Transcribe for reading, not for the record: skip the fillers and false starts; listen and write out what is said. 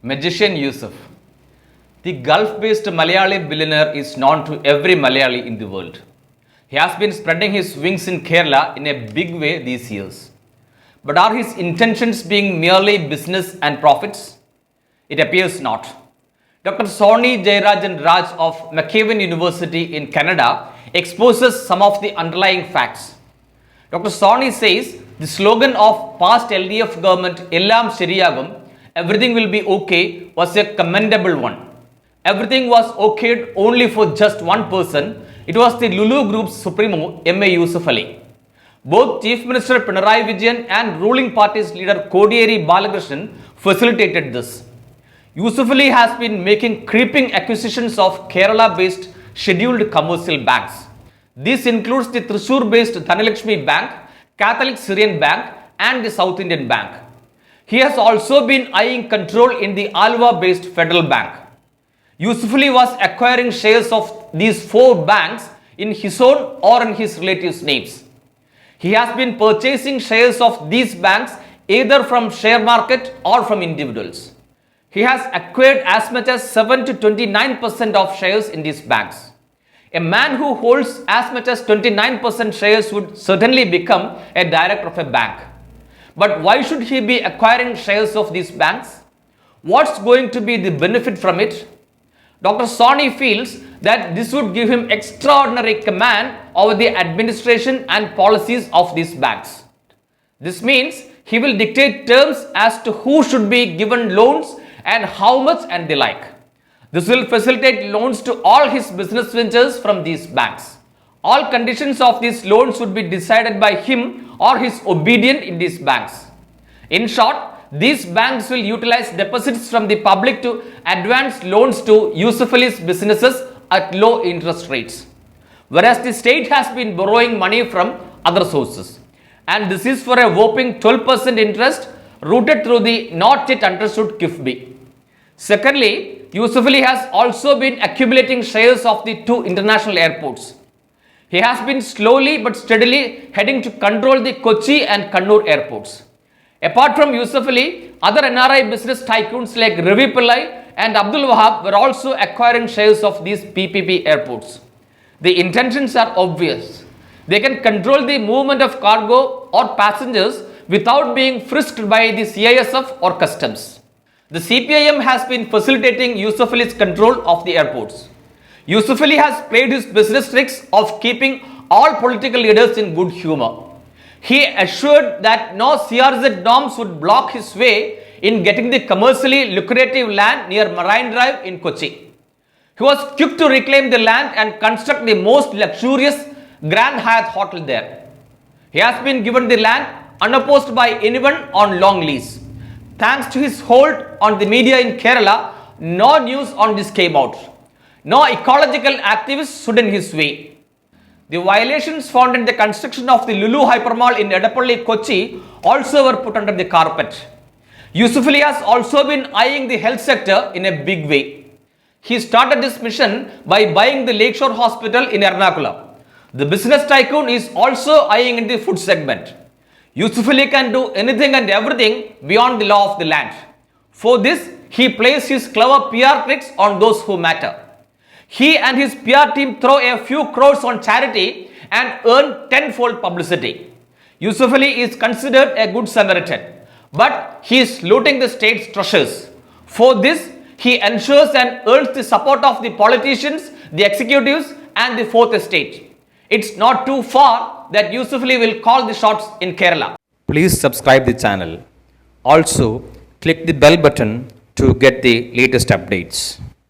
Magician Yusuf. The Gulf-based Malayali billionaire is known to every Malayali in the world. He has been spreading his wings in Kerala in a big way these years. But are his intentions being merely business and profits? It appears not. Dr. Sony Jayarajan Raj of McEwan University in Canada exposes some of the underlying facts. Dr. Sony says the slogan of past LDF government, Ellam Sheriyagum, everything will be okay, was a commendable one. Everything was okayed only for just one person. It was the Lulu Group's supremo, M.A. Yusuf Ali. Both Chief Minister Pinarayi Vijayan and ruling party's leader Kodiyeri Balakrishnan facilitated this. Yusuf Ali has been making creeping acquisitions of Kerala-based scheduled commercial banks. This includes the Thrissur-based Dhanalakshmi Bank, Catholic Syrian Bank and the South Indian Bank. He has also been eyeing control in the Alva-based Federal Bank. Yusuf Ali was acquiring shares of these four banks in his own or in his relatives' names. He has been purchasing shares of these banks either from share market or from individuals. He has acquired as much as 7 to 29% of shares in these banks. A man who holds as much as 29% shares would certainly become a director of a bank. But why should he be acquiring shares of these banks? What's going to be the benefit from it? Dr. Sony feels that this would give him extraordinary command over the administration and policies of these banks. This means he will dictate terms as to who should be given loans and how much and the like. This will facilitate loans to all his business ventures from these banks. All conditions of these loans would be decided by him or his obedient in these banks. In short, these banks will utilize deposits from the public to advance loans to Yusuf Ali's businesses at low interest rates, whereas the state has been borrowing money from other sources. And this is for a whopping 12% interest routed through the not yet understood KIFBI. Secondly, Yusuf Ali has also been accumulating shares of the two international airports. He has been slowly but steadily heading to control the Kochi and Kannur airports. Apart from Yusuf Ali, other NRI business tycoons like Ravi Pillai and Abdul Wahab were also acquiring shares of these PPP airports. The intentions are obvious. They can control the movement of cargo or passengers without being frisked by the CISF or customs. The CPIM has been facilitating Yusuf Ali's control of the airports. Yusuf Ali has played his business tricks of keeping all political leaders in good humor. He assured that no CRZ norms would block his way in getting the commercially lucrative land near Marine Drive in Kochi. He was quick to reclaim the land and construct the most luxurious Grand Hyatt hotel there. He has been given the land unopposed by anyone on long lease. Thanks to his hold on the media in Kerala, no news on this came out. No ecological activists stood in his way. The violations found in the construction of the Lulu Hypermall in Edappally, Kochi also were put under the carpet. Yusuf Ali has also been eyeing the health sector in a big way. He started this mission by buying the Lakeshore Hospital in Ernakulam. The business tycoon is also eyeing in the food segment. Yusuf Ali can do anything and everything beyond the law of the land. For this, he plays his clever PR tricks on those who matter. He and his PR team throw a few crores on charity and earn tenfold publicity. Yusuf Ali is considered a good Samaritan, but he is looting the state's treasures. For this, he ensures and earns the support of the politicians, the executives and the fourth estate. It's not too far that Yusuf Ali will call the shots in Kerala. Please subscribe the channel. Also, click the bell button to get the latest updates.